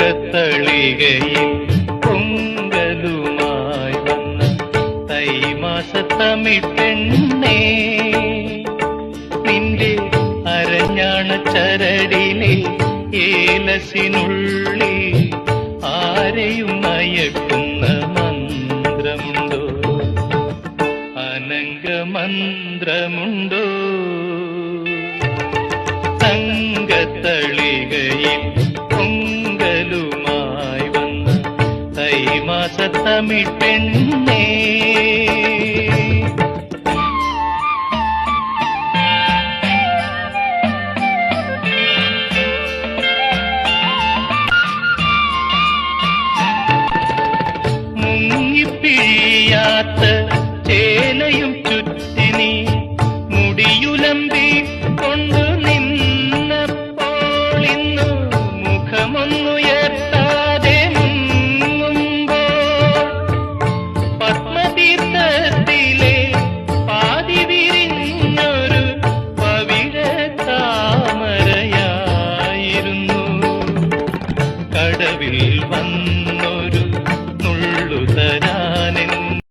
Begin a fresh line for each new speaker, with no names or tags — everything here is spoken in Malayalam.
തങ്കത്തളികയിൽ പൊങ്കലുമായി വന്ന തൈമാസത്തമിപ്പെണ്ണേ, നിന്റെ അരഞ്ഞാണ ചരടിലെ ഏലസിനുള്ളിൽ ആരെയും മയക്കുന്ന മന്ത്രമുണ്ടോ, അനംഗമന്ത്രമുണ്ടോ? തങ്കത്തളികയിൽ പൊങ്കലുമായി വന്ന തൈമാസത്തമിപ്പെണ്ണേ.